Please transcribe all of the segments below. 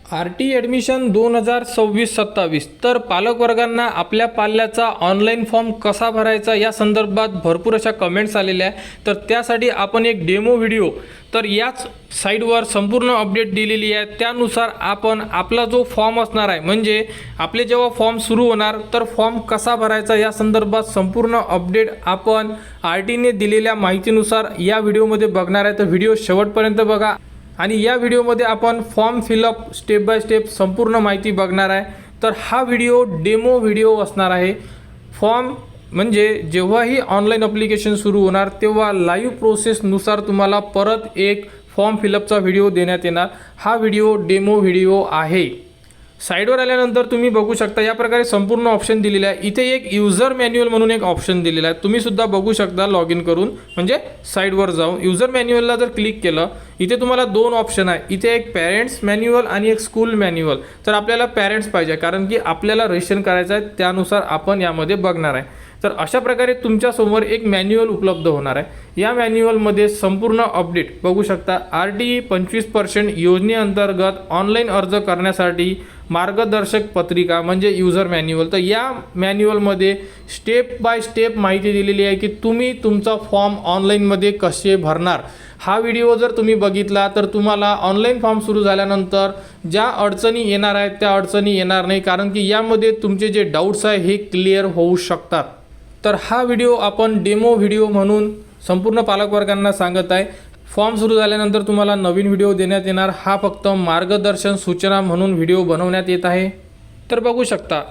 RT admission 2026-27 तर पालकवर्गांना आपल्या पाल्याचा online form कसा भरायचा या संदर्भात भरपूर अशा कमेंट्स आलेल्या आहे। तर त्यासाठी आपण एक डेमो व्हिडिओ तर याच साईटवर संपूर्ण अपडेट दिलेली आहे। त्यानुसार आपण आपला जो फॉर्म असणार आहे म्हणजे आपले जेव्हा फॉर्म सुरू होणार तर फॉर्म कसा भरायचा या संदर्भात संपूर्ण अपडेट आपण RTने दिलेल्या माहितीनुसार या व्हिडिओमध्ये बघणार आहे। तर व्हिडिओ शेवटपर्यंत बघा आणि या व्हिडिओमध्ये आपण form fill up step by step संपूर्ण माहिती बघणार आहे। तर हा व्हिडिओ डेमो व्हिडिओ असणार आहे। फॉर्म म्हणजे जेव्हाही ऑनलाईन ॲप्लिकेशन सुरू होणार तेव्हा लाईव्ह प्रोसेसनुसार तुम्हाला परत एक फॉर्म फिलअपचा व्हिडिओ देण्यात येणार। हा व्हिडिओ डेमो व्हिडिओ आहे। साईडवर आल्यानंतर तुम्ही बघू शकता या प्रकारे संपूर्ण ऑप्शन दिलेले आहे। इथे एक यूजर मॅन्युअल म्हणून एक ऑप्शन दिलेला आहे, तुम्ही सुद्धा बघू शकता लॉग इन करून म्हणजे साईडवर जाऊन यूजर मॅन्युअलला जर क्लिक केलं इथे तुम्हाला दोन ऑप्शन आहे। इथे एक पॅरेंट्स मॅन्युअल आणि एक स्कूल मॅन्युअल। तर आपल्याला पॅरेंट्स पाहिजे कारण की आपल्याला रजिस्ट्रेशन करायचं आहे, त्यानुसार आपण यामध्ये बघणार आहे। तर अशा प्रकारे तुमच्यासमोर एक मॅन्युअल उपलब्ध होणार आहे। या मॅन्युअलमध्ये संपूर्ण अपडेट बघू शकता। RT 25% योजनेअंतर्गत ऑनलाईन अर्ज करण्यासाठी मार्गदर्शक पत्रिका म्हणजे यूजर मॅन्युअल। तर या मॅन्युअलमध्ये स्टेप बाय स्टेप माहिती दिलेली आहे की तुम्ही तुमचा फॉर्म ऑनलाईनमध्ये कसे भरणार। हा व्हिडिओ जर तुम्ही बघितला तर तुम्हाला ऑनलाईन फॉर्म सुरू झाल्यानंतर ज्या अडचणी येणार आहेत त्या अडचणी येणार नाही, कारण की यामध्ये तुमचे जे डाऊट्स आहे हे क्लिअर होऊ शकतात। तर हा व्हिडिओ आपण डेमो व्हिडिओ म्हणून संपूर्ण पालकवर्गांना सांगत आहे। फॉर्म सुरू झाल्यानंतर तुम्हाला नवीन व्हिडिओ देण्यात येणार, हा फक्त मार्गदर्शन सूचना म्हणून व्हिडिओ बनवण्यात येत आहे। तर बघू शकता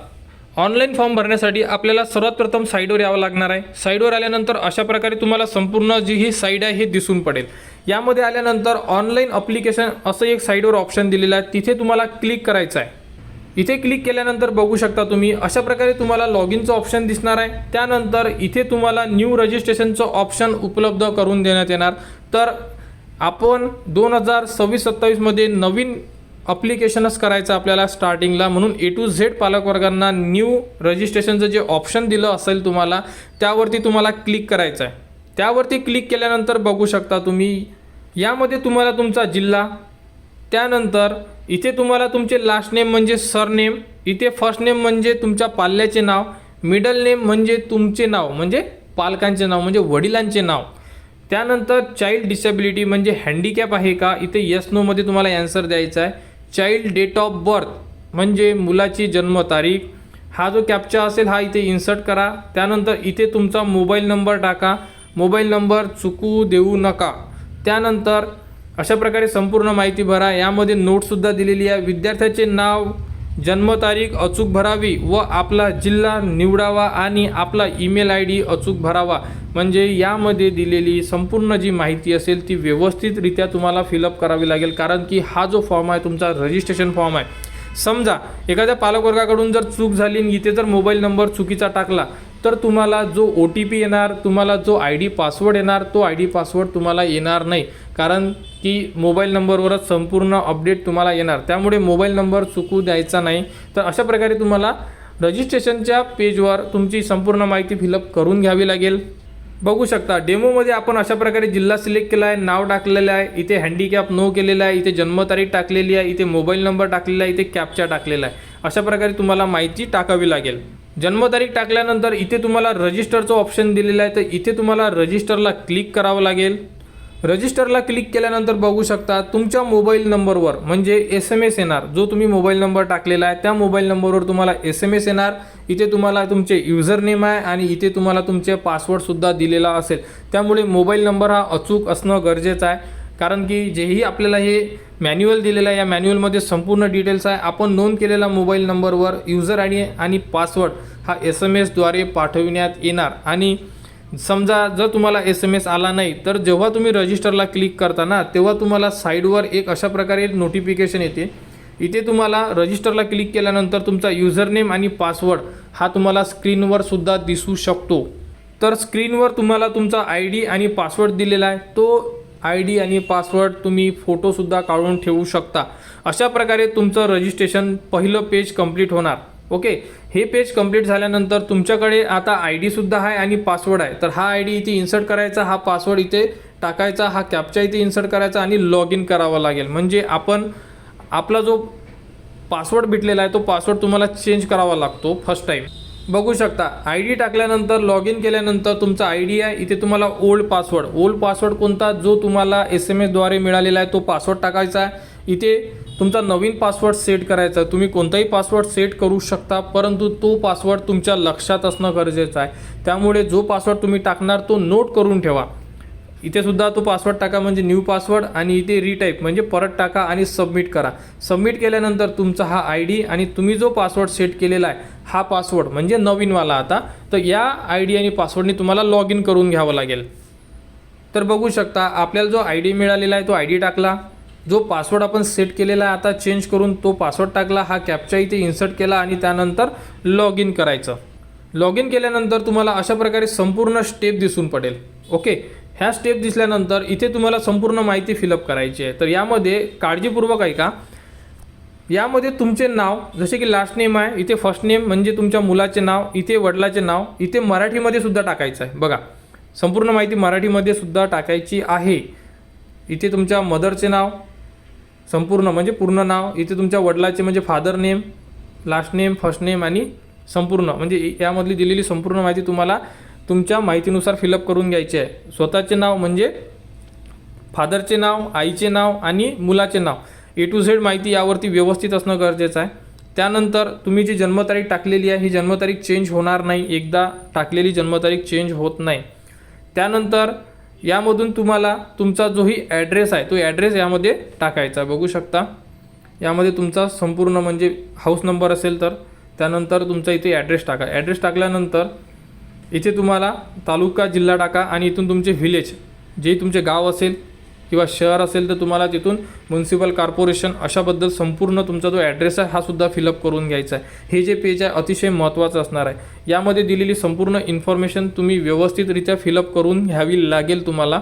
ऑनलाईन फॉर्म भरण्यासाठी आपल्याला सर्वात प्रथम साईडवर यावं लागणार आहे। साईडवर आल्यानंतर अशा प्रकारे तुम्हाला संपूर्ण जी ही साईड आहे हे दिसून पडेल। यामध्ये आल्यानंतर ऑनलाईन ॲप्लिकेशन असं एक साईडवर ऑप्शन दिलेलं आहे, तिथे तुम्हाला क्लिक करायचं आहे। इथे क्लिक केल्यानंतर बघू शकता तुम्ही अशा प्रकारे तुम्हाला लॉग इनचं ऑप्शन दिसणार आहे। त्यानंतर इथे तुम्हाला न्यू रजिस्ट्रेशनचं ऑप्शन उपलब्ध करून देण्यात येणार। तर आपण 2026-27 मध्ये नवीन ॲप्लिकेशनच करायचं आपल्याला स्टार्टिंगला, म्हणून A to Z पालकवर्गांना न्यू रजिस्ट्रेशनचं जे ऑप्शन दिलं असेल तुम्हाला त्यावरती तुम्हाला क्लिक करायचं आहे। त्यावरती क्लिक केल्यानंतर बघू शकता तुम्ही यामध्ये तुम्हाला तुमचा जिल्हा, त्यानंतर इथे तुम्हाला तुमचे लास्ट नेम म्हणजे सरनेम, इथे फर्स्ट नेम म्हणजे तुमच्या पाल्याचे नाव, मिडल नेम म्हणजे तुमचे नाव म्हणजे पालकांचे नाव म्हणजे वडिलांचे नाव, त्यानंतर चाइल्ड डिसेबिलिटी म्हणजे हँडिकॅप आहे का, इथे येस नो मध्ये तुम्हाला ॲन्सर द्यायचा आहे। चाइल्ड डेट ऑफ बर्थ म्हणजे मुलाची जन्मतारीख, हा जो कॅप्चा असेल हा इथे इन्सर्ट करा। त्यानंतर इथे तुमचा मोबाईल नंबर टाका, मोबाईल नंबर चुकू देऊ नका। त्यानंतर अशा प्रकारे संपूर्ण माहिती भरा। यामध्ये नोटसुद्धा दिलेली आहे। विद्यार्थ्याचे नाव, जन्मतारीख अचूक भरावी व आपला जिल्हा निवडावा आणि आपला ईमेल ID अचूक भरावा। म्हणजे यामध्ये दिलेली संपूर्ण जी माहिती असेल ती व्यवस्थितरित्या तुम्हाला फिलअप करावी लागेल, कारण की हा जो फॉर्म आहे तुमचा रजिस्ट्रेशन फॉर्म आहे। समजा एखाद्या पालकवर्गाकडून जर चूक झाली आणि इथे जर मोबाईल नंबर चुकीचा टाकला तर तुम्हाला जो OTP येणार, तुम्हाला जो ID पासवर्ड येणार तो ID पासवर्ड तुम्हाला येणार नाही, कारण की मोबाईल नंबरवरच संपूर्ण अपडेट तुम्हाला येणार। त्यामुळे मोबाईल नंबर चुकू द्यायचा नाही। तर अशा प्रकारे तुम्हाला रजिस्ट्रेशनच्या पेजवर तुमची संपूर्ण माहिती फिलअप करून घ्यावी लागेल। बघू शकता डेमोमध्ये आपण अशा प्रकारे जिल्हा सिलेक्ट केला आहे, नाव टाकलेलं आहे, इथे हँडिकॅप नो केलेलं आहे, इथे जन्मतारीख टाकलेली आहे, इथे मोबाईल नंबर टाकलेला आहे, इथे कॅप्चा टाकलेला आहे। अशा प्रकारे तुम्हाला माहिती टाकावी लागेल। जन्मतारीख टाकल्यानंतर इथे तुम्हाला रजिस्टरचं ऑप्शन दिलेलं आहे, तर इथे तुम्हाला रजिस्टरला क्लिक करावं लागेल। रजिस्टरला क्लिक केल्यानंतर बघू शकता तुमच्या मोबाईल नंबरवर म्हणजे SMS येणार, जो तुम्ही मोबाईल नंबर टाकलेला आहे त्या मोबाईल नंबरवर तुम्हाला SMS येणार। इथे तुम्हाला तुमचे यूजर नेम आहे आणि इथे तुम्हाला तुमचे पासवर्डसुद्धा दिलेला असेल। त्यामुळे मोबाईल नंबर हा अचूक असणं गरजेचं आहे, कारण की जेही आपल्याला हे मॅन्युअल दिलेलं आहे या मॅन्युअलमध्ये संपूर्ण डिटेल्स आहे। आपण नोंद केलेला मोबाईल नंबरवर यूजर ID आणि पासवर्ड हा SMS द्वारे पाठविण्यात येणार। आणि समजा जर तुम्हाला SMS आला नाही तर जेव्हा तुम्ही रजिस्टरला क्लिक करता ना तेव्हा तुम्हाला साईडवर एक अशा प्रकारे नोटिफिकेशन येते। इथे तुम्हाला रजिस्टरला क्लिक केल्यानंतर तुमचा यूजर नेम आणि पासवर्ड हा तुम्हाला स्क्रीनवर सुद्धा दिसू शकतो। तर स्क्रीनवर तुम्हाला तुमचा ID आणि पासवर्ड दिलेला आहे, तो ID आणि पासवर्ड तुम्ही फोटोसुद्धा काढून ठेवू शकता। अशा प्रकारे तुमचं रजिस्ट्रेशन पहिलं पेज कंप्लीट होणार। ओके, हे पेज कंप्लीट झाल्यानंतर तुमच्याकडे आता ID सुद्धा आहे आणि पासवर्ड आहे। तर हा ID इथे इन्सर्ट करायचा, हा पासवर्ड इथे टाकायचा, हा कॅप्चा इथे इन्सर्ट करायचा आणि लॉग इन करावं लागेल। म्हणजे आपण आपला जो पासवर्ड भेटलेला आहे तो पासवर्ड तुम्हाला चेंज करावा लागतो फर्स्ट टाईम. बघू शकता आय डी टाकल्यानंतर लॉग इन केल्यानंतर तुमचा आय डी आहे, इथे तुम्हाला ओल्ड पासवर्ड कोणता जो तुम्हाला SMS द्वारे मिळालेला आहे तो पासवर्ड टाकायचा आहे. इथे तुमचा नवीन पासवर्ड सेट करायचा. तुम्ही कोणताही पासवर्ड सेट करू शकता, परंतु तो पासवर्ड तुमच्या लक्षात असणं गरजेचं आहे. त्यामुळे जो पासवर्ड तुम्ही टाकणार तो नोट करून ठेवा. इथे सुद्धा तो पासवर्ड टाका म्हणजे न्यू पासवर्ड, आणि इथे रिटाईप म्हणजे परत टाका आणि सबमिट करा. सबमिट केल्यानंतर तुमचा हा आय डी आणि तुम्ही जो पासवर्ड सेट केलेला आहे हा पासवर्ड म्हणजे नवीनवाला आता, तर या आय डी आणि पासवर्डने तुम्हाला लॉग इन करून घ्यावं लागेल. तर बघू शकता आपल्याला जो आय डी मिळालेला आहे तो आय डी टाकला, जो पासवर्ड आपण सेट केलेला आहे आता चेंज करून तो पासवर्ड टाकला, हा कॅप्चा इथे इन्सर्ट केला आणि त्यानंतर लॉग इन करायचं. लॉग इन केल्यानंतर तुम्हाला अशा प्रकारे संपूर्ण स्टेप दिसून पडेल. ओके, ह्या स्टेप दिसल्यानंतर इथे तुम्हाला संपूर्ण माहिती फिलअप करायची आहे. तर यामध्ये काळजीपूर्वक ऐका. यामध्ये तुमचे नाव जसे की लास्ट नेम आहे, इथे फर्स्ट नेम म्हणजे तुमच्या मुलाचे नाव, इथे वडिलाचे नाव, इथे मराठीमध्ये सुद्धा टाकायचं आहे. बघा संपूर्ण माहिती मराठीमध्ये सुद्धा टाकायची आहे. इथे तुमच्या मदरचे नाव संपूर्ण म्हणजे पूर्ण नाव, इथे तुमच्या वडिलाचे म्हणजे father name, last name, first name आणि संपूर्ण म्हणजे यामधली दिलेली संपूर्ण माहिती तुम्हाला तुमच्या माहितीनुसार फिलअप करून घ्यायची आहे. स्वतःचे नाव म्हणजे फादरचे नाव, आईचे नाव आणि मुलाचे नाव, A to Z माहिती यावरती व्यवस्थित असणं गरजेचं आहे. त्यानंतर तुम्ही जी जन्मतारीख टाकलेली आहे ही जन्मतारीख चेंज होणार नाही, एकदा टाकलेली जन्मतारीख चेंज होत नाही. त्यानंतर यामधून तुम्हाला तुमचा जोही ॲड्रेस आहे तो ॲड्रेस यामध्ये टाकायचा. बघू शकता यामध्ये तुमचा संपूर्ण म्हणजे हाऊस नंबर असेल तर त्यानंतर तुमचा इथे ॲड्रेस टाका. ॲड्रेस टाकल्यानंतर इथे तुम्हाला तालुका जिल्हा टाका आणि इथून तुमचे व्हिलेज जे तुमचे गाव असेल किंवा शहर असेल तर तुम्हाला तिथून म्युन्सिपल कॉर्पोरेशन अशाबद्दल संपूर्ण तुमचा जो ॲड्रेस आहे हा सुद्धा फिलअप करून घ्यायचा आहे. हे जे पेज आहे अतिशय महत्त्वाचं असणार आहे. यामध्ये दिलेली संपूर्ण इन्फॉर्मेशन तुम्ही व्यवस्थितरित्या फिलअप करून घ्यावी लागेल तुम्हाला.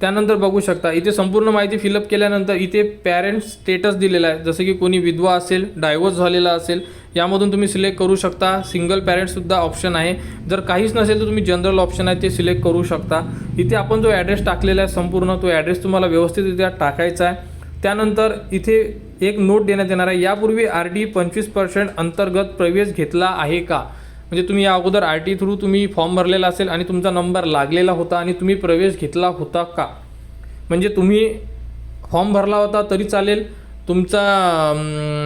त्यानंतर बघू शकता इथे संपूर्ण माहिती फिलअप केल्यानंतर इथे पॅरेंट स्टेटस दिलेला आहे. जसं की कोणी विधवा असेल, डायव्होर्स झालेला असेल, यामधून तुम्ही सिलेक्ट करू शकता. सिंगल पॅरेंटसुद्धा ऑप्शन आहे. जर काहीच नसेल तर तुम्ही जनरल ऑप्शन आहे ते सिलेक्ट करू शकता. इथे आपण जो ॲड्रेस टाकलेला आहे संपूर्ण तो ॲड्रेस तुम्हाला व्यवस्थितरित्या टाकायचा आहे. त्यानंतर इथे एक नोट देण्यात येणार आहे. यापूर्वी RD 25% अंतर्गत प्रवेश घेतला आहे का, म्हणजे तुम्ही या अगोदर RT थ्रू तुम्ही फॉर्म भरलेला असेल आणि तुमचा नंबर लागलेला होता आणि तुम्ही प्रवेश घेतला होता का, म्हणजे तुम्ही फॉर्म भरला होता तरी चालेल, तुमचा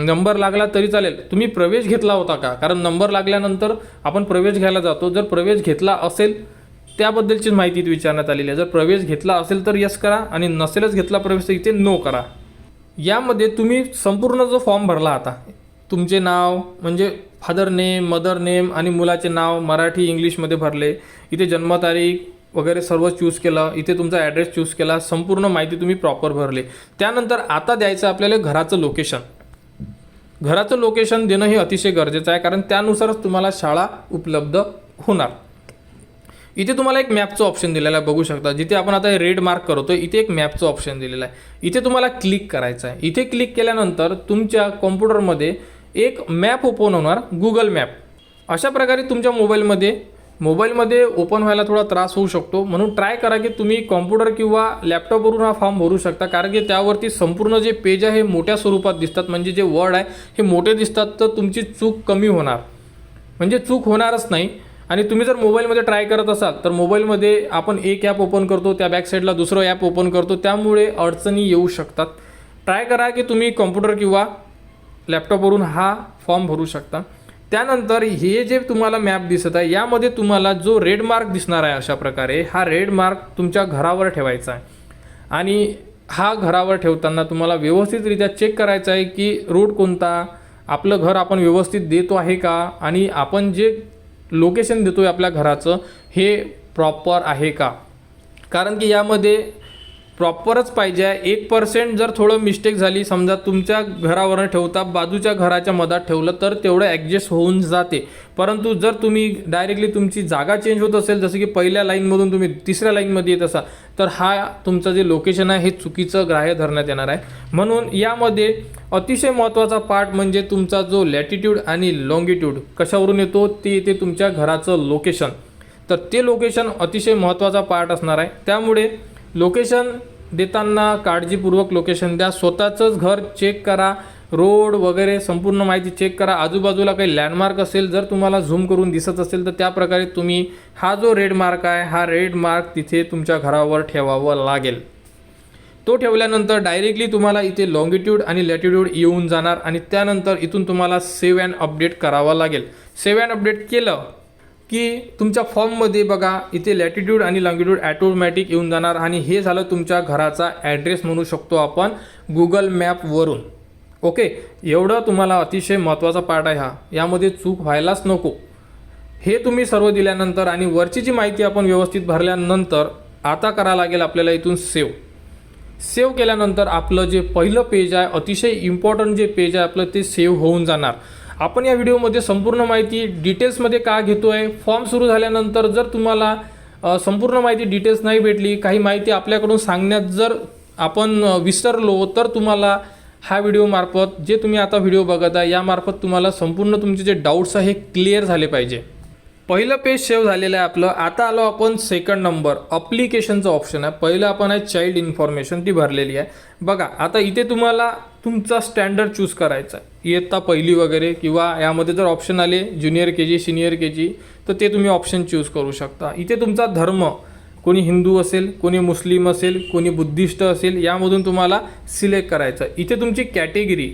नंबर लागला तरी चालेल, तुम्ही प्रवेश घेतला होता का, कारण नंबर लागल्यानंतर आपण प्रवेश घ्यायला जातो. जर प्रवेश घेतला असेल त्याबद्दलचीच माहिती इथे विचारण्यात आलेली आहे. जर प्रवेश घेतला असेल तर यस करा आणि नसेलच घेतला प्रवेश तर इथे नो करा. यामध्ये तुम्ही संपूर्ण जो फॉर्म भरला आता तुमचे नाव म्हणजे फादर नेम, मदर नेम आणि मुलाचे नाव मराठी इंग्लिशमध्ये भरले, इथे जन्मतारीख वगैरे सर्व चूज केलं, इथे तुमचा ॲड्रेस चूज केला, संपूर्ण माहिती तुम्ही प्रॉपर भरले. त्यानंतर आता द्यायचं आपल्याला घराचं लोकेशन. घराचं लोकेशन देणं हे अतिशय गरजेचं आहे कारण त्यानुसारच तुम्हाला शाळा उपलब्ध होणार. इथे तुम्हाला एक मॅपचं ऑप्शन दिलेलं आहे. बघू शकता जिथे आपण आता रेड मार्क करतो इथे एक मॅपचं ऑप्शन दिलेलं आहे. इथे तुम्हाला क्लिक करायचं आहे. इथे क्लिक केल्यानंतर तुमच्या कॉम्प्युटरमध्ये एक मॅप ओपन होणार, गुगल मॅप. अशा प्रकारे तुमच्या मोबाईलमध्ये ओपन व्हायला थोडा त्रास होऊ शकतो, म्हणून ट्राय करा की तुम्ही कॉम्प्युटर किंवा लॅपटॉपवरून हा फॉर्म भरू शकता, कारण की त्यावरती संपूर्ण जे पेज आहे हे मोठ्या स्वरूपात दिसतात, म्हणजे जे वर्ड आहे हे मोठे दिसतात, तर तुमची चूक कमी होणार, म्हणजे चूक होणारच नाही. आणि तुम्ही जर मोबाईलमध्ये ट्राय करत असाल तर मोबाईलमध्ये आपण एक ॲप ओपन करतो, त्या बॅक साईडला दुसरं ॲप ओपन करतो, त्यामुळे अडचणी येऊ शकतात. ट्राय करा की तुम्ही कॉम्प्युटर किंवा लॅपटॉपवरून हा फॉर्म भरू शकता. त्यानंतर हे जे तुम्हाला मॅप दिसत आहे यामध्ये तुम्हाला जो रेड मार्क दिसणार आहे अशा प्रकारे हा रेड मार्क तुमच्या घरावर ठेवायचा आहे. आणि हा घरावर ठेवताना तुम्हाला व्यवस्थितरित्या चेक करायचं आहे की रोड कोणता, आपलं घर आपण व्यवस्थित देतो आहे का, आणि आपण जे लोकेशन देतो आहे आपल्या घराचं हे प्रॉपर आहे का, कारण की यामध्ये प्रॉपरच पाहिजे आहे. 1% जर थोडं मिस्टेक झाली, समजा तुमच्या घरावर ठेवता बाजूच्या घराच्या मधात ठेवलं तर तेवढं ॲडजस्ट होऊन जाते. परंतु जर तुम्ही डायरेक्टली तुमची जागा चेंज होत असेल, जसं की पहिल्या लाईनमधून तुम्ही तिसऱ्या लाईनमध्ये येत असाल, तर हा तुमचं जे लोकेशन आहे हे चुकीचं ग्राह्य धरण्यात येणार आहे. म्हणून यामध्ये अतिशय महत्त्वाचा पार्ट म्हणजे तुमचा जो लॅटिट्यूड आणि लॉंगिट्यूड कशावरून येतो ते येते तुमच्या घराचं लोकेशन. तर ते लोकेशन अतिशय महत्त्वाचा पार्ट असणार आहे. त्यामुळे लोकेशन देताना काळजीपूर्वक लोकेशन द्या. स्वतःचंच घर चेक करा, रोड वगैरे संपूर्ण माहिती चेक करा. आजूबाजूला काही लँडमार्क असेल, जर तुम्हाला झूम करून दिसत असेल तर त्या प्रकारे तुम्ही हा जो रेड मार्क आहे हा रेड मार्क तिथे तुमच्या घरावर ठेवावं लागेल. तो ठेवल्यानंतर डायरेक्टली तुम्हाला इथे लॉंगिट्यूड आणि लॅटिट्यूड येऊन जाणार आणि त्यानंतर इथून तुम्हाला सेव्ह अँड अपडेट करावं लागेल. सेव्ह अँड अपडेट केलं की तुमच्या फॉर्ममध्ये बघा इथे लॅटिट्यूड आणि लॉंगिट्यूड ॲटोमॅटिक येऊन जाणार आणि हे झालं तुमच्या घराचा ॲड्रेस म्हणू शकतो आपण गुगल मॅपवरून. ओके, एवढं तुम्हाला अतिशय महत्त्वाचा पार्ट आहे हा, यामध्ये चूक व्हायलाच नको. हे तुम्ही सर्व दिल्यानंतर आणि वरची जी माहिती आपण व्यवस्थित भरल्यानंतर आता करावं लागेल आपल्याला इथून सेव्ह केल्यानंतर आपलं जे पहिलं पेज आहे, अतिशय इम्पॉर्टंट जे पेज आहे आपलं, ते सेव्ह होऊन जाणार. आपण या व्हिडिओमध्ये संपूर्ण माहिती डिटेल्समध्ये का घेतो आहे, फॉर्म सुरू झाल्यानंतर जर तुम्हाला संपूर्ण माहिती डिटेल्स नाही भेटली, काही माहिती आपल्याकडून सांगण्यात जर आपण विसरलो, तर तुम्हाला हा व्हिडिओमार्फत जे तुम्ही आता व्हिडिओ बघत आहे यामार्फत तुम्हाला संपूर्ण तुमचे जे डाऊट्स आहे हे क्लिअर झाले पाहिजे. पहिलं पेज सेव्ह झालेलं आहे आपलं. आता आलो आपण सेकंड नंबर अप्लिकेशनचं ऑप्शन आहे. पहिलं आपण आहे चाइल्ड इन्फॉर्मेशन, ती भरलेली आहे. बघा आता इथे तुम्हाला तुमचा स्टँडर्ड चूज करायचा आहे, इयत्ता पहिली वगैरे, किंवा यामध्ये जर ऑप्शन आले ज्युनियर KG सिनियर KG तर ते तुम्ही ऑप्शन चूज करू शकता. इथे तुमचा धर्म, कोणी हिंदू असेल, कोणी मुस्लिम असेल, कोणी बुद्धिस्ट असेल, यामधून तुम्हाला सिलेक्ट करायचं. इथे तुमची कॅटेगरी,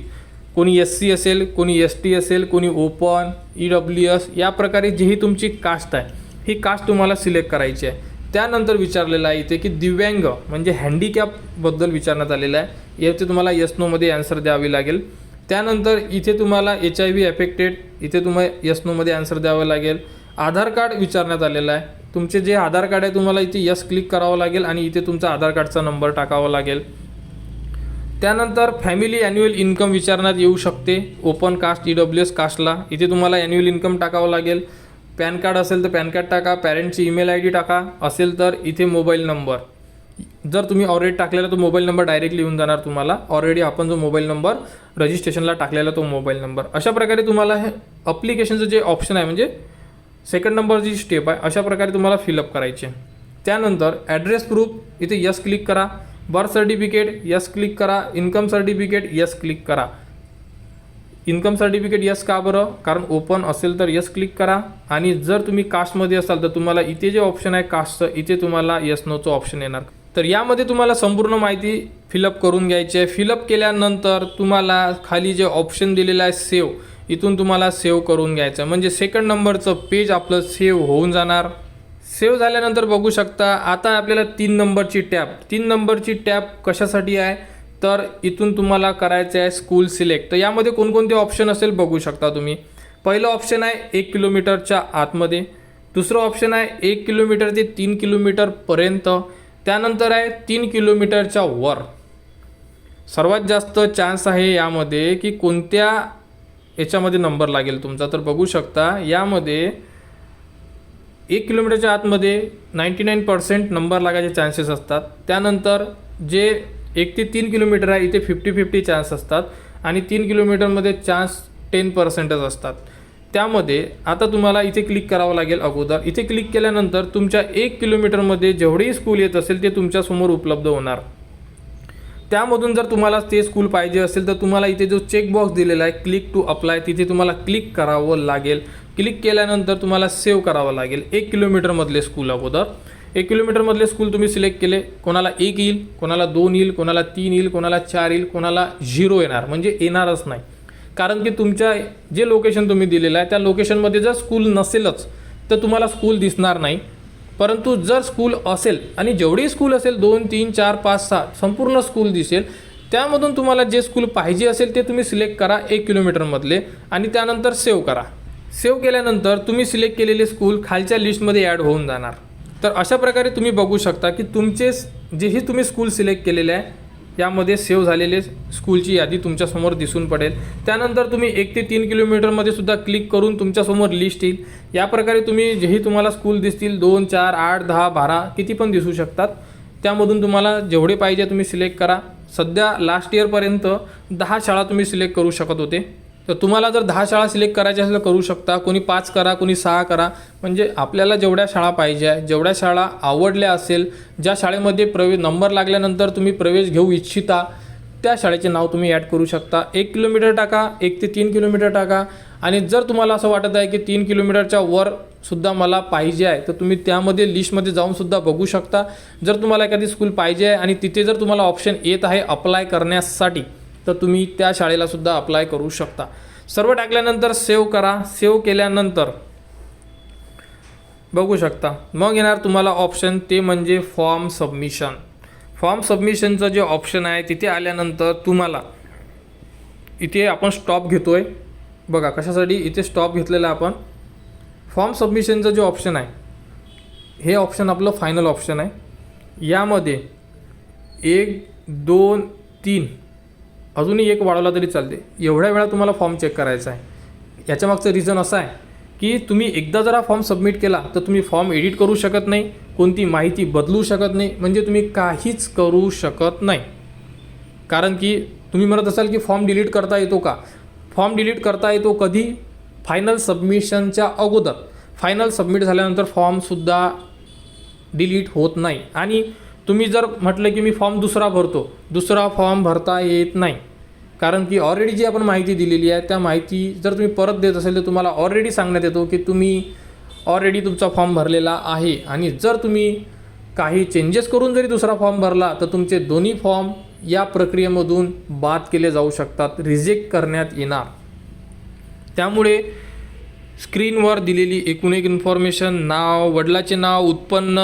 कोणी SC असेल, कोणी ST असेल, कोणी ओपन, EWS, या प्रकारे जी तुमची कास्ट आहे ही कास्ट तुम्हाला सिलेक्ट करायची आहे. त्यानंतर विचारलेलं आहे इथे की दिव्यांग म्हणजे हँडिकॅपबद्दल विचारण्यात आलेलं आहे. याचे तुम्हाला येस नोमध्ये आन्सर द्यावी लागेल. त्यानंतर इथे तुम्हाला HIV अफेक्टेड, इथे तुम्हाला येस नोमध्ये आन्सर द्यावं लागेल. आधार कार्ड विचारण्यात आलेलं आहे. तुमचे जे आधार कार्ड आहे तुम्हाला इथे यस क्लिक करावं लागेल आणि इथे तुमचा आधार कार्डचा नंबर टाकावा लागेल. त्यानंतर फॅमिली ॲन्युअल इन्कम विचारण्यात येऊ शकते. ओपन कास्ट EWS कास्टला इथे तुम्हाला ॲन्युअल इन्कम टाकावं लागेल. पॅन कार्ड असेल तर पॅन कार्ड टाका, पॅरेंटची ईमेल ID टाका, असेल तर इथे मोबाईल नंबर, जर तुम्ही ऑलरेडी टाकलेला तो मोबाईल नंबर डायरेक्टली येऊन जाणार तुम्हाला. ऑलरेडी आपण जो मोबाईल नंबर रजिस्ट्रेशनला टाकलेला तो मोबाईल नंबर. अशा प्रकारे तुम्हाला हे अप्लिकेशनचं जे ऑप्शन आहे म्हणजे सेकंड नंबरची स्टेप आहे, अशा प्रकारे तुम्हाला फिलअप करायचे. त्यानंतर ॲड्रेस प्रूफ इथे यस क्लिक करा. बर्थ सर्टिफिकेट यस क्लिक करा. इन्कम सर्टिफिकेट यस क्लिक करा. इन्कम सर्टिफिकेट यस का बरं, कारण ओपन असेल तर यस क्लिक करा. आणि जर तुम्ही कास्टमध्ये असाल तर तुम्हाला इथे जे ऑप्शन आहे कास्टचं, इथे तुम्हाला यस नोचं ऑप्शन येणार. तर यामध्ये तुम्हाला संपूर्ण माहिती फिलअप करून घ्यायची आहे. फिलअप केल्यानंतर तुम्हाला खाली जे ऑप्शन दिलेलं आहे सेव्ह, इथून तुम्हाला सेव्ह करून घ्यायचं, म्हणजे सेकंड नंबरचं पेज आपलं सेव्ह होऊन जाणार. सेव्ह झाल्यानंतर बघू शकता आता आपल्याला 3 नंबरची टॅब कशासाठी आहे, तर इथून तुम्हाला करायचं आहे स्कूल सिलेक्ट. तर यामध्ये कोणकोणते ऑप्शन असेल बघू शकता तुम्ही. पहिलं ऑप्शन आहे 1 किलोमीटरच्या आतमध्ये. दुसरं ऑप्शन आहे 1 किलोमीटर ते 3 किलोमीटरपर्यंत. त्यानंतर आहे 3 किलोमीटरच्या वर. सर्वात जास्त चान्स आहे यामध्ये की कोणत्या याच्यामध्ये नंबर लागेल तुमचा, तर बघू शकता यामध्ये 1 किलोमीटरच्या आतमध्ये 99% नंबर लागायचे चान्सेस असतात. त्यानंतर जे 1 ते 3 किलोमीटर आहे इथे 50-50 चान्स असतात आणि 3 किलोमीटरमध्ये चान्स 10%च असतात. त्यामध्ये आता तुम्हाला इथे क्लिक करावं लागेल अगोदर. इथे क्लिक केल्यानंतर तुमच्या 1 किलोमीटरमध्ये जेवढेही स्कूल येत असेल ते तुमच्यासमोर उपलब्ध होणार. त्यामधून जर तुम्हाला ते स्कूल पाहिजे असेल तर तुम्हाला इथे जो चेकबॉक्स दिलेला आहे क्लिक टू अप्लाय, तिथे तुम्हाला क्लिक करावं लागेल. क्लिक केल्यानंतर तुम्हाला सेव्ह करावं लागेल 1 किलोमीटरमधले स्कूल. अगोदर 1 किलोमीटरमधले स्कूल तुम्ही सिलेक्ट केले, कोणाला 1 येईल, कोणाला 2 येईल, कोणाला 3 येईल, कोणाला 4 येईल, कोणाला 0 येणार, म्हणजे येणारच नाही. कारण की तुमच्या जे लोकेशन तुम्ही दिलेलं आहे त्या लोकेशनमध्ये जर स्कूल नसेलच तर तुम्हाला स्कूल दिसणार नाही. परंतु जर स्कूल असेल आणि जेवढी स्कूल असेल 2, 3, 4, 5, 6 संपूर्ण स्कूल दिसेल. त्यामधून तुम्हाला जे स्कूल पाहिजे असेल ते तुम्ही सिलेक्ट करा 1 किलोमीटरमधले आणि त्यानंतर सेव्ह करा. सेव्ह केल्यानंतर तुम्ही सिलेक्ट केलेले स्कूल खालच्या लिस्टमध्ये ॲड होऊन जाणार. तर अशा प्रकारे तुम्ही बघू शकता की तुमचे जेही तुम्ही स्कूल सिलेक्ट केलेले आहे यामध्ये सेव्ह झालेले स्कूलची यादी तुमच्यासमोर दिसून पडेल. त्यानंतर तुम्ही 1 ते 3 किलोमीटरमध्ये सुद्धा क्लिक करून तुमच्यासमोर लिस्ट येईल. या प्रकारे तुम्ही जेही तुम्हाला स्कूल दिसतील 2, 4, 8, 10, 12 किती पण दिसू शकतात. त्यामधून तुम्हाला जेवढे पाहिजे तुम्ही सिलेक्ट करा. सध्या लास्ट इयरपर्यंत 10 शाळा तुम्ही सिलेक्ट करू शकत होते. तर तुम्हाला जर 10 शाळा सिलेक्ट करायच्या असेल तर करू शकता. कोणी 5 करा, कोणी 6 करा, म्हणजे आपल्याला जेवढ्या शाळा पाहिजे आहे, जेवढ्या शाळा आवडल्या असेल, ज्या शाळेमध्ये नंबर लागल्यानंतर तुम्ही प्रवेश घेऊ इच्छिता त्या शाळेचे नाव तुम्ही ॲड करू शकता. 1 किलोमीटर टाका, 1 ते 3 किलोमीटर टाका. आणि जर तुम्हाला असं वाटत आहे की 3 किलोमीटरच्या वर सुद्धा मला पाहिजे आहे, तर तुम्ही त्यामध्ये लिस्टमध्ये जाऊन सुद्धा बघू शकता. जर तुम्हाला एखादी स्कूल पाहिजे आहे आणि तिथे जर तुम्हाला ऑप्शन येत आहे अप्लाय करण्यासाठी, तर तुम्ही त्या शाळेला सुद्धा अप्लाय करू शकता. सर्व टाकल्यानंतर सेव्ह करा. सेव्ह केल्यानंतर बघू शकता मग येणार तुम्हाला ऑप्शन, ते म्हणजे फॉर्म सबमिशन. फॉर्म सबमिशनचं जे ऑप्शन आहे तिथे आल्यानंतर तुम्हाला इथे आपण स्टॉप घेतो आहे बघा. कशासाठी इथे स्टॉप घेतलेला आपण. फॉर्म सबमिशनचं जे ऑप्शन आहे हे ऑप्शन आपलं फायनल ऑप्शन आहे. यामध्ये 1 2 3 अजूनही एक वाढवला तरी चालते. एवढ्या वेळा तुम्हाला फॉर्म चेक करायचा आहे. याच्यामागचं रिझन असं आहे की तुम्ही एकदा जर हा फॉर्म सबमिट केला तर तुम्ही फॉर्म एडिट करू शकत नाही, कोणती माहिती बदलू शकत नाही, म्हणजे तुम्ही काहीच करू शकत नाही. कारण की तुम्ही म्हणत असाल की फॉर्म डिलीट करता येतो का. फॉर्म डिलीट करता येतो कधी, फायनल सबमिशनच्या अगोदर. फायनल सबमिट झाल्यानंतर फॉर्मसुद्धा डिलीट होत नाही. आणि तुम्ही जर म्हटलं की मी फॉर्म दुसरा भरतो, दुसरा फॉर्म भरता येत नाही. कारण की ऑलरेडी जी आपण माहिती दिलेली आहे त्या माहिती जर तुम्ही परत देत असेल तर तुम्हाला ऑलरेडी सांगण्यात येतो की तुम्ही ऑलरेडी तुमचा फॉर्म भरलेला आहे. आणि जर तुम्ही काही चेंजेस करून जरी दुसरा फॉर्म भरला तर तुमचे दोन्ही फॉर्म या प्रक्रियेमधून बाद केले जाऊ शकतात, रिजेक्ट करण्यात येणार. त्यामुळे स्क्रीनवर दिलेली एकूण एक इन्फॉर्मेशन, नाव, वडिलाचे नाव, उत्पन्न,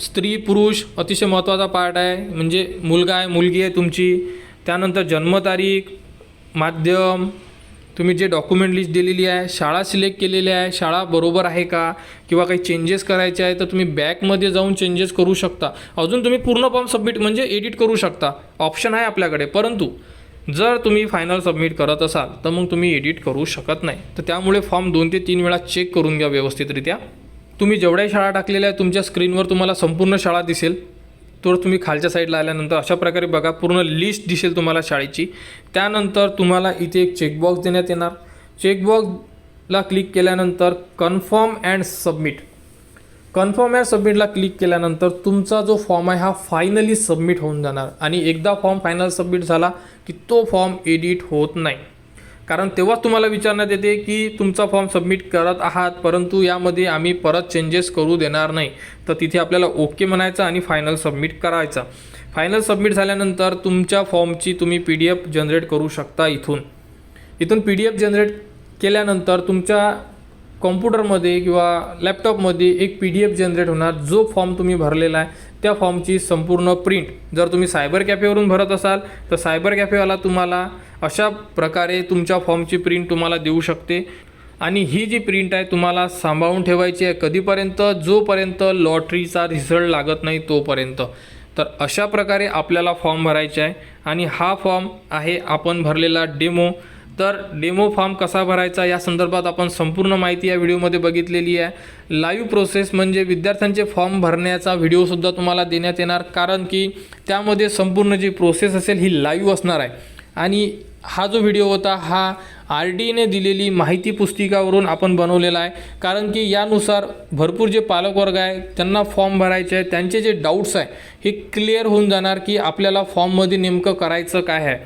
स्त्री पुरुष अतिशय महत्त्वाचा पार्ट आहे. म्हणजे मुलगा आहे मुलगी आहे तुमची, त्यानंतर जन्मतारीख, माध्यम, तुम्ही जे डॉक्युमेंट लिस्ट दिलेली आहे, शाळा सिलेक्ट केलेली आहे, शाळा बरोबर आहे का, किंवा काही चेंजेस करायचे आहे तर तुम्ही बॅकमध्ये जाऊन चेंजेस करू शकता. अजून तुम्ही पूर्ण फॉर्म सबमिट म्हणजे एडिट करू शकता, ऑप्शन आहे आपल्याकडे. परंतु जर तुम्ही फायनल सबमिट करत असाल तर मग तुम्ही एडिट करू शकत नाही. तर त्यामुळे फॉर्म 2 ते 3 वेळा चेक करून घ्या व्यवस्थितरित्या. तुम्ही जेवढ्याही शाळा टाकलेल्या आहेत तुमच्या स्क्रीनवर तुम्हाला संपूर्ण शाळा दिसेल. तर तुम्ही खालच्या साईडला आल्यानंतर अशा प्रकारे बघा, पूर्ण लिस्ट दिसेल तुम्हाला शाळेची. त्यानंतर तुम्हाला इथे एक चेकबॉक्स देण्यात येणार. चेकबॉक्सला क्लिक केल्यानंतर confirm and submit. Confirm and सबमिटला क्लिक केल्यानंतर तुमचा जो फॉर्म आहे हा फायनली सबमिट होऊन जाणार. आणि एकदा फॉर्म फायनल सबमिट झाला की तो फॉर्म एडिट होत नाही. कारण तेव्हाच तुम्हाला विचारण्यात येते की तुमचा फॉर्म सबमिट करत आहात परंतु यामध्ये आम्ही परत चेंजेस करू देणार नाही. तर तिथे आपल्याला ओके म्हणायचं आणि फायनल सबमिट करायचा. फायनल सबमिट झाल्यानंतर तुमच्या फॉर्मची तुम्ही PDF जनरेट करू शकता. इथून PDF जनरेट केल्यानंतर तुमच्या कॉम्प्युटरमध्ये किंवा लॅपटॉपमध्ये एक PDF जनरेट होणार. जो फॉर्म तुम्ही भरलेला आहे त्या फॉर्मची संपूर्ण प्रिंट, जर तुम्ही सायबर कॅफेवरून भरत असाल तर सायबर कॅफेवाला तुम्हाला अशा प्रकारे तुमच्या फॉर्मची प्रिंट तुम्हाला देऊ शकते. आणि ही जी प्रिंट आहे तुम्हाला सांभाळून ठेवायची आहे कधीपर्यंत, जोपर्यंत लॉटरीचा रिझल्ट लागत नाही तोपर्यंत. तर अशा प्रकारे आपल्याला फॉर्म भरायचे आहे. आणि हा फॉर्म आहे आपण भरलेला डेमो. तर डेमो फॉर्म कसा भरायचा या संदर्भात आपण संपूर्ण माहिती या व्हिडिओमध्ये बघितलेली आहे. लाईव्ह प्रोसेस म्हणजे विद्यार्थ्यांचे फॉर्म भरण्याचा व्हिडिओसुद्धा तुम्हाला देण्यात येणार. कारण की त्यामध्ये संपूर्ण जी प्रोसेस असेल ही लाईव्ह असणार आहे. आणि हा जो व्हिडिओ होता हा RDEने दिलेली माहिती पुस्तिकावरून आपण बनवलेला आहे. कारण की यानुसार भरपूर जे पालकवर्ग आहे त्यांना फॉर्म भरायचे आहे, त्यांचे जे डाऊट्स आहे हे क्लिअर होऊन जाणार की आपल्याला फॉर्ममध्ये नेमकं करायचं काय आहे.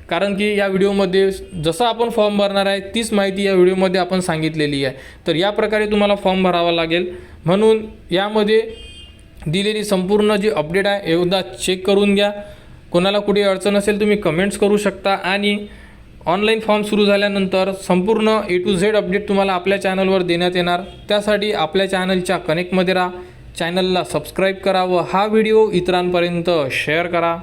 कारण की या व्हिडिओमध्ये जसं आपण फॉर्म भरणार आहे तीच माहिती या व्हिडिओमध्ये आपण सांगितलेली आहे. तर या प्रकारे तुम्हाला फॉर्म भरावा लागेल. म्हणून यामध्ये दिलेली संपूर्ण जी अपडेट आहे एकदा चेक करून घ्या. कोणाला कुठे अडचण असेल तुम्ही कमेंट्स करू शकता. आणि ऑनलाईन फॉर्म सुरू झाल्यानंतर संपूर्ण A to Z अपडेट तुम्हाला आपल्या चॅनलवर देण्यात येणार. त्यासाठी आपल्या चॅनलच्या कनेक्टमध्ये राहा, चॅनलला सबस्क्राईब करा व हा व्हिडिओ इतरांपर्यंत शेअर करा.